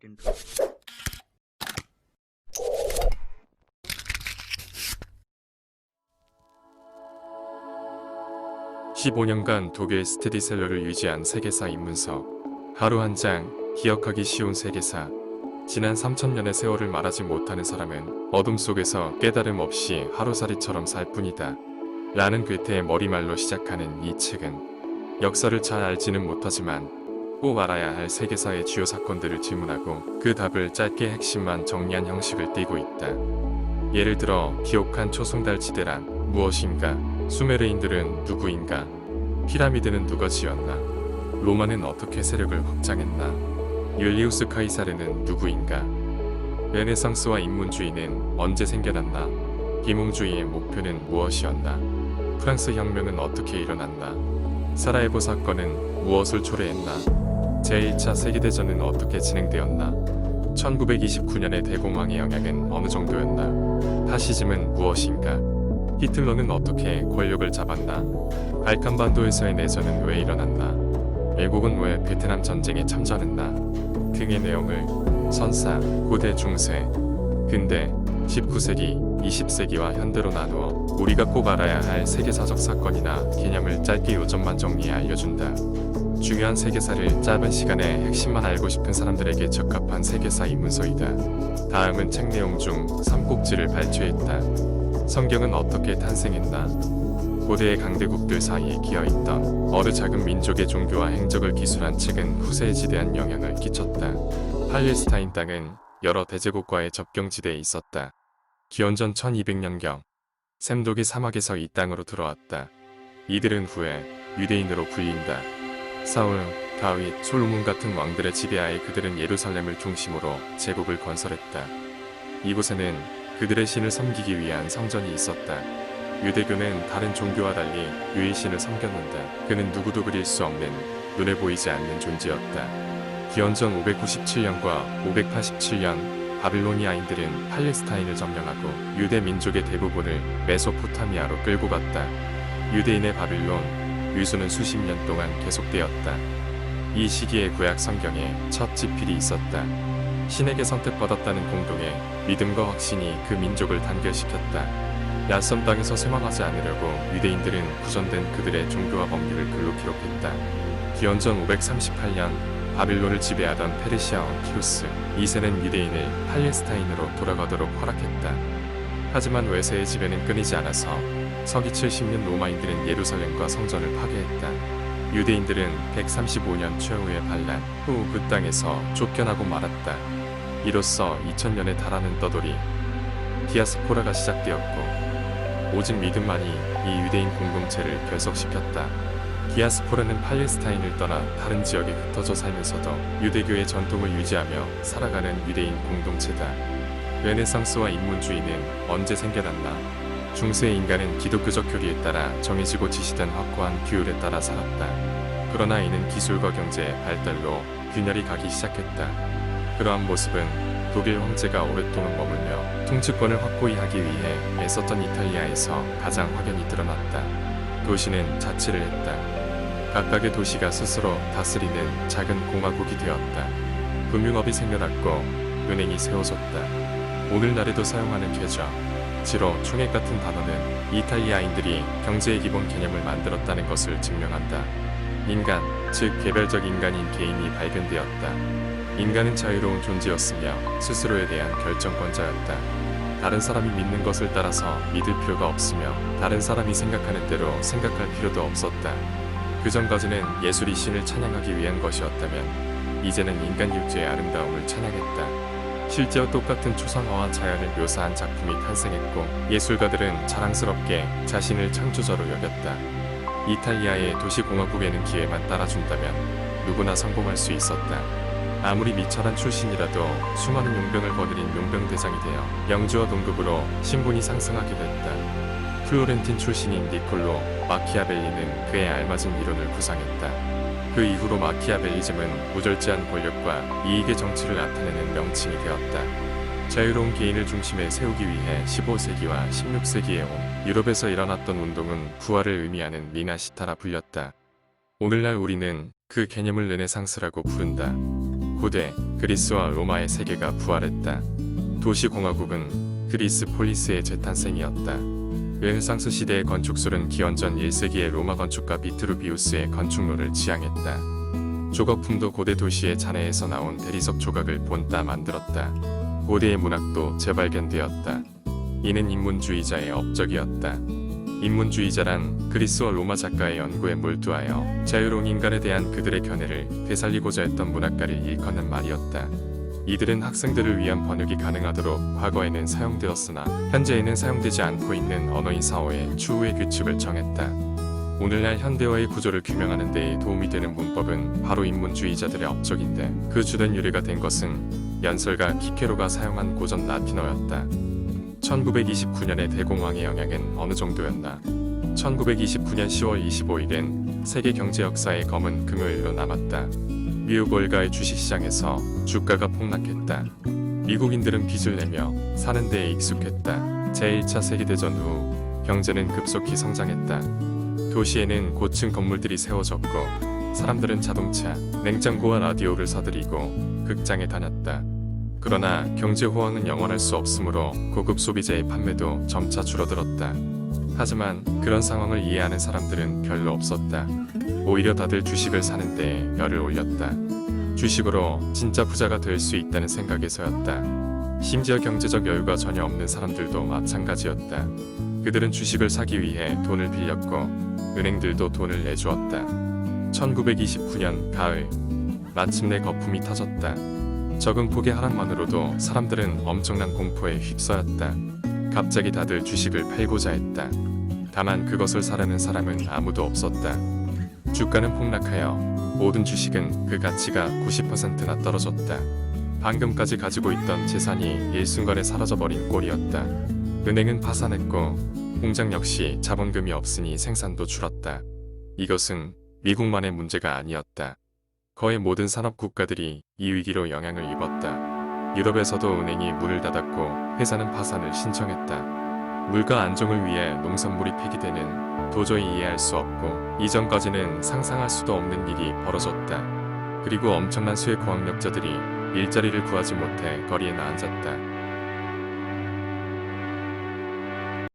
intro. 15년간 독일 스테디셀러를 유지한 세계사 입문서. 하루 한 장, 기억하기 쉬운 세계사. 지난 3000년의 세월을 말하지 못하는 사람은 어둠 속에서 깨달음 없이 하루살이처럼 살 뿐이다. 라는 괴테의 머리말로 시작하는 이 책은 역사를 잘 알지는 못하지만 꼭 알아야 할 세계사의 주요 사건들을 질문하고 그 답을 짧게 핵심만 정리한 형식을 띠고 있다. 예를 들어 기억한 초승달 지대란 무엇인가? 수메르인들은 누구인가? 피라미드는 누가 지었나? 로마는 어떻게 세력을 확장했나? 율리우스 카이사르는 누구인가? 르네상스와 인문주의는 언제 생겨났나? 비몽주의의 목표는 무엇이었나? 프랑스 혁명은 어떻게 일어났나? 사라예보 사건은 무엇을 초래했나? 제1차 세계대전은 어떻게 진행되었나? 1929년의 대공황의 영향은 어느 정도였나? 파시즘은 무엇인가? 히틀러는 어떻게 권력을 잡았나? 발칸반도에서의 내전은 왜 일어났나? 외국은 왜 베트남 전쟁에 참전했나? 등의 내용을 선사, 고대, 중세, 근대, 19세기, 20세기와 현대로 나누어 우리가 꼭 알아야 할 세계사적 사건이나 개념을 짧게 요점만 정리해 알려준다. 중요한 세계사를 짧은 시간에 핵심만 알고 싶은 사람들에게 적합한 세계사 입문서이다. 다음은 책 내용 중 3꼭지를 발췌했다. 성경은 어떻게 탄생했나? 고대의 강대국들 사이에 기어있던 어느 작은 민족의 종교와 행적을 기술한 책은 후세에 지대한 영향을 끼쳤다. 팔레스타인 땅은 여러 대제국과의 접경지대에 있었다. 기원전 1200년경 샘독이 사막에서 이 땅으로 들어왔다. 이들은 후에 유대인으로 불린다. 사울, 다윗, 솔로몬 같은 왕들의 지배하에 그들은 예루살렘을 중심으로 제국을 건설했다. 이곳에는 그들의 신을 섬기기 위한 성전이 있었다. 유대교는 다른 종교와 달리 유일신을 섬겼는다. 그는 누구도 그릴 수 없는 눈에 보이지 않는 존재였다. 기원전 597년과 587년 바빌로니아인들은 팔레스타인을 점령하고 유대 민족의 대부분을 메소포타미아로 끌고 갔다. 유대인의 바빌론, 유수는 수십 년 동안 계속되었다. 이 시기에 구약 성경에 첫 지필이 있었다. 신에게 선택받았다는 공동의 믿음과 확신이 그 민족을 단결시켰다. 낯선 땅에서 쇠망하지 않으려고 유대인들은 구전된 그들의 종교와 법률을 글로 기록했다. 기원전 538년 바빌론을 지배하던 페르시아 왕 키루스 2세는 유대인을 팔레스타인으로 돌아가도록 허락했다. 하지만 외세의 지배는 끊이지 않아서 서기 70년 로마인들은 예루살렘과 성전을 파괴했다. 유대인들은 135년 최후의 반란 후 그 땅에서 쫓겨나고 말았다. 이로써 2000년에 달하는 떠돌이 디아스포라가 시작되었고 오직 믿음만이 이 유대인 공동체를 결속시켰다. 디아스포라는 팔레스타인을 떠나 다른 지역에 흩어져 살면서도 유대교의 전통을 유지하며 살아가는 유대인 공동체다. 르네상스와 인문주의는 언제 생겨났나? 중세의 인간은 기독교적 교리에 따라 정해지고 지시된 확고한 규율에 따라 살았다. 그러나 이는 기술과 경제의 발달로 균열이 가기 시작했다. 그러한 모습은 독일 황제가 오랫동안 머물며 통치권을 확고히 하기 위해 애썼던 이탈리아에서 가장 확연히 드러났다. 도시는 자치를 했다. 각각의 도시가 스스로 다스리는 작은 공화국이 되었다. 금융업이 생겨났고 은행이 세워졌다. 오늘날에도 사용하는 계좌, 지로, 총액 같은 단어는 이탈리아인들이 경제의 기본 개념을 만들었다는 것을 증명한다. 인간, 즉 개별적 인간인 개인이 발견되었다. 인간은 자유로운 존재였으며 스스로에 대한 결정권자였다. 다른 사람이 믿는 것을 따라서 믿을 필요가 없으며 다른 사람이 생각하는 대로 생각할 필요도 없었다. 그 전까지는 예술이 신을 찬양하기 위한 것이었다면 이제는 인간 육체의 아름다움을 찬양했다. 실제와 똑같은 초상화와 자연을 묘사한 작품이 탄생했고 예술가들은 자랑스럽게 자신을 창조자로 여겼다. 이탈리아의 도시공화국에는 기회만 따라준다면 누구나 성공할 수 있었다. 아무리 미천한 출신이라도 수많은 용병을 거느린 용병대장이 되어 영주와 동급으로 신분이 상승하게 됐다. 플로렌틴 출신인 니콜로 마키아벨리는 그에 알맞은 이론을 구상했다. 그 이후로 마키아벨리즘은 무절제한 권력과 이익의 정치를 나타내는 명칭이 되었다. 자유로운 개인을 중심에 세우기 위해 15세기와 16세기에 온 유럽에서 일어났던 운동은 부활을 의미하는 리나시타라 불렸다. 오늘날 우리는 그 개념을 르네상스라고 부른다. 고대 그리스와 로마의 세계가 부활했다. 도시공화국은 그리스 폴리스의 재탄생이었다. 르네상스 시대의 건축술은 기원전 1세기의 로마 건축가 비트루비우스의 건축로를 지향했다. 조각품도 고대 도시의 잔해에서 나온 대리석 조각을 본따 만들었다. 고대의 문학도 재발견되었다. 이는 인문주의자의 업적이었다. 인문주의자란 그리스와 로마 작가의 연구에 몰두하여 자유로운 인간에 대한 그들의 견해를 되살리고자 했던 문학가를 일컫는 말이었다. 이들은 학생들을 위한 번역이 가능하도록 과거에는 사용되었으나 현재에는 사용되지 않고 있는 언어인 사어의 추후의 규칙을 정했다. 오늘날 현대어의 구조를 규명하는 데 도움이 되는 문법은 바로 인문주의자들의 업적인데 그 주된 유래가 된 것은 연설가 키케로가 사용한 고전 라틴어였다. 1929년의 대공황의 영향은 어느 정도였나? 1929년 10월 25일은 세계 경제 역사의 검은 금요일로 남았다. 미국 월가의 주식시장에서 주가가 폭락했다. 미국인들은 빚을 내며 사는 데에 익숙했다. 제1차 세계대전 후 경제는 급속히 성장했다. 도시에는 고층 건물들이 세워졌고 사람들은 자동차, 냉장고와 라디오를 사들이고 극장에 다녔다. 그러나 경제 호황은 영원할 수 없으므로 고급 소비재의 판매도 점차 줄어들었다. 하지만 그런 상황을 이해하는 사람들은 별로 없었다. 오히려 다들 주식을 사는 데 열을 올렸다. 주식으로 진짜 부자가 될 수 있다는 생각에서였다. 심지어 경제적 여유가 전혀 없는 사람들도 마찬가지였다. 그들은 주식을 사기 위해 돈을 빌렸고 은행들도 돈을 내주었다. 1929년 가을, 마침내 거품이 터졌다. 적은 폭의 하락만으로도 사람들은 엄청난 공포에 휩싸였다. 갑자기 다들 주식을 팔고자 했다. 다만 그것을 사려는 사람은 아무도 없었다. 주가는 폭락하여 모든 주식은 그 가치가 90%나 떨어졌다. 방금까지 가지고 있던 재산이 일순간에 사라져버린 꼴이었다. 은행은 파산했고 공장 역시 자본금이 없으니 생산도 줄었다. 이것은 미국만의 문제가 아니었다. 거의 모든 산업 국가들이 이 위기로 영향을 입었다. 유럽에서도 은행이 문을 닫았고 회사는 파산을 신청했다. 물가 안정을 위해 농산물이 폐기되는 도저히 이해할 수 없고 이전까지는 상상할 수도 없는 일이 벌어졌다. 그리고 엄청난 수의 고학력자들이 일자리를 구하지 못해 거리에 나앉았다.